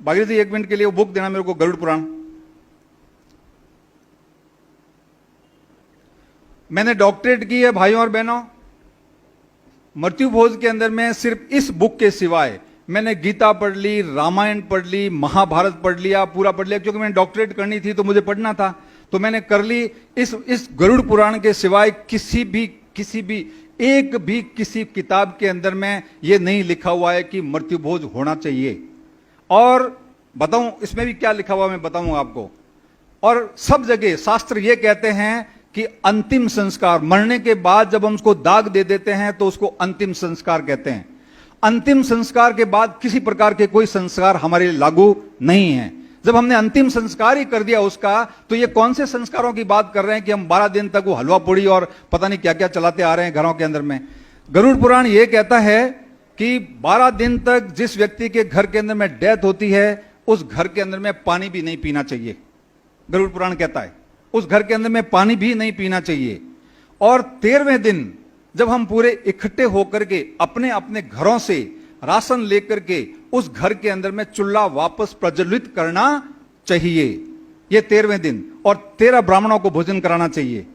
भागीरथी जी 1 minute के लिए वो बुक देना मेरे को, गरुड़ पुराण। मैंने डॉक्टरेट की है भाइयों और बहनों। मृत्यु भोज के अंदर में सिर्फ इस बुक के सिवाय मैंने गीता पढ़ ली, रामायण पढ़ ली, महाभारत पढ़ लिया, पूरा पढ़ लिया, क्योंकि मैंने डॉक्टरेट करनी थी तो मुझे पढ़ना था, तो मैंने कर ली। इस गरुड़ पुराण के सिवाय किसी भी किसी किताब के अंदर में यह नहीं लिखा हुआ है कि मृत्यु भोज होना चाहिए। और बताऊं इसमें भी क्या लिखा हुआ मैं बताऊं आपको। और सब जगह शास्त्र यह कहते हैं कि अंतिम संस्कार, मरने के बाद जब हम उसको दाग दे देते हैं तो उसको अंतिम संस्कार कहते हैं। अंतिम संस्कार के बाद किसी प्रकार के कोई संस्कार हमारे लिए लागू नहीं है। जब हमने अंतिम संस्कार ही कर दिया उसका, तो ये कौन से संस्कारों की बात कर रहे हैं कि हम 12 दिन तक वो हलवा पूड़ी और पता नहीं क्या क्या चलाते आ रहे हैं घरों के अंदर में। गरुड़ पुराण ये कहता है कि 12 दिन तक जिस व्यक्ति के घर के अंदर में डेथ होती है उस घर के अंदर में पानी भी नहीं पीना चाहिए। गरुड़ पुराण कहता है उस घर के अंदर में पानी भी नहीं पीना चाहिए। और 13वें दिन जब हम पूरे इकट्ठे होकर के अपने अपने घरों से राशन लेकर के उस घर के अंदर में चूल्हा वापस प्रज्वलित करना चाहिए, ये 13वें दिन। और 13 ब्राह्मणों को भोजन कराना चाहिए,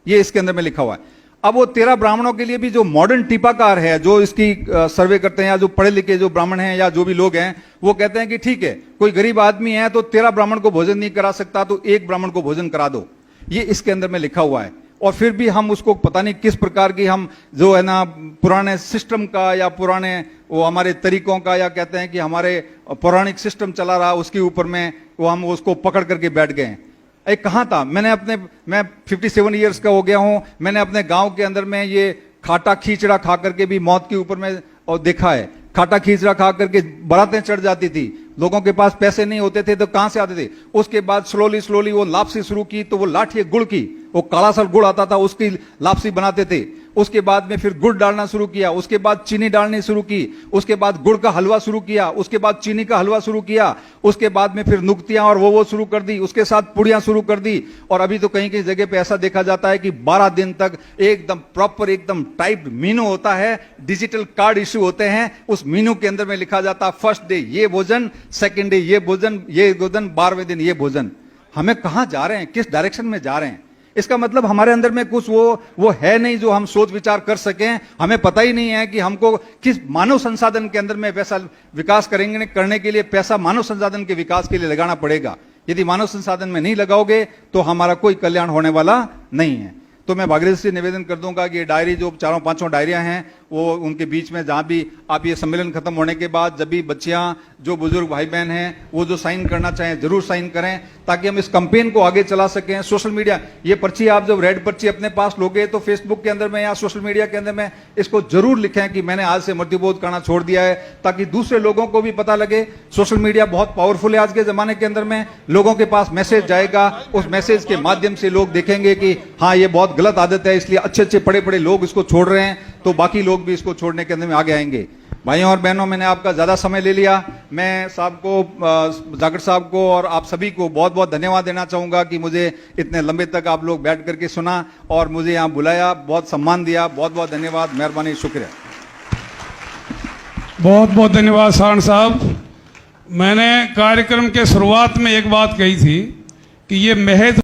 ये इसके अंदर में लिखा हुआ है। अब वो 13 ब्राह्मणों के लिए भी जो मॉडर्न टीपाकार है, जो इसकी सर्वे करते हैं, या जो पढ़े लिखे जो ब्राह्मण हैं या जो भी लोग हैं, वो कहते हैं कि ठीक है, कोई गरीब आदमी है तो 13 ब्राह्मण को भोजन नहीं करा सकता तो 1 ब्राह्मण को भोजन करा दो, ये इसके अंदर में लिखा हुआ है। और फिर भी हम उसको पता नहीं किस प्रकार की हम जो है ना पुराने सिस्टम का या पुराने वो हमारे तरीकों का, या कहते हैं कि हमारे पौराणिक सिस्टम चला रहा उसके ऊपर में वो हम उसको पकड़ करके बैठ गए। एक कहाँ था, मैं 57 ईयर्स का हो गया हूं, मैंने अपने गांव के अंदर में ये खाटा खींचड़ा खा करके भी मौत के ऊपर में और देखा है। खाटा खींचड़ा खा करके बारातें चढ़ जाती थी, लोगों के पास पैसे नहीं होते थे तो कहां से आते थे। उसके बाद स्लोली वो लापसी शुरू की, तो वो लाठी गुड़ की, वो काला सा गुड़ आता था उसकी लापसी बनाते थे। उसके बाद में फिर गुड़ डालना शुरू किया, उसके बाद चीनी डालनी शुरू की, उसके बाद गुड़ का हलवा शुरू किया, उसके बाद चीनी का हलवा शुरू किया, उसके बाद में फिर नुक्तियां और वो शुरू कर दी, उसके साथ पुड़ियां शुरू कर दी। और अभी तो कहीं कहीं जगह पे ऐसा देखा जाता है कि 12 दिन तक एकदम प्रॉपर एकदम टाइप मीनू होता है, डिजिटल कार्ड इश्यू होते हैं, उस मीनू के अंदर में लिखा जाता है फर्स्ट डे ये भोजन, सेकेंड डे ये भोजन, 12वें दिन ये भोजन। हमें कहां जा रहे हैं, किस डायरेक्शन में जा रहे हैं? इसका मतलब हमारे अंदर में कुछ वो है नहीं जो हम सोच विचार कर सकें। हमें पता ही नहीं है कि हमको किस मानव संसाधन के अंदर में वैसा विकास करने के लिए पैसा मानव संसाधन के विकास के लिए लगाना पड़ेगा। यदि मानव संसाधन में नहीं लगाओगे तो हमारा कोई कल्याण होने वाला नहीं है। तो मैं भागीरथी से निवेदन कर दूंगा कि ये डायरी जो 4-5 डायरियां हैं वो उनके बीच में जहां भी आप ये सम्मेलन खत्म होने के बाद जब भी बच्चियां जो बुजुर्ग भाई बहन हैं वो जो साइन करना चाहें जरूर साइन करें, ताकि हम इस कैंपेन को आगे चला सकें। सोशल मीडिया, ये पर्ची आप जब रेड पर्ची अपने पास लोगे तो फेसबुक के अंदर में या सोशल मीडिया के अंदर में इसको जरूर लिखें कि मैंने आज से मृत्युबोध करना छोड़ दिया है, ताकि दूसरे लोगों को भी पता लगे। सोशल मीडिया बहुत पावरफुल है आज के जमाने के अंदर में, लोगों के पास मैसेज जाएगा, उस मैसेज के माध्यम से लोग देखेंगे कि हाँ ये बहुत गलत आदत है, इसलिए अच्छे बड़े लोग इसको छोड़ रहे हैं, तो बाकी लोग भी इसको छोड़ने के अंदर में आगे आएंगे। भाइयों और बहनों, मैंने आपका ज्यादा समय ले लिया। मैं साहब को, जागड़ साहब को और आप सभी को बहुत बहुत धन्यवाद देना चाहूंगा कि मुझे इतने लंबे तक आप लोग बैठ करके सुना और मुझे यहां बुलाया, बहुत सम्मान दिया। बहुत बहुत धन्यवाद, मेहरबानी, शुक्रिया। बहुत बहुत धन्यवाद सारण साहब। मैंने कार्यक्रम के शुरुआत में एक बात कही थी कि ये महज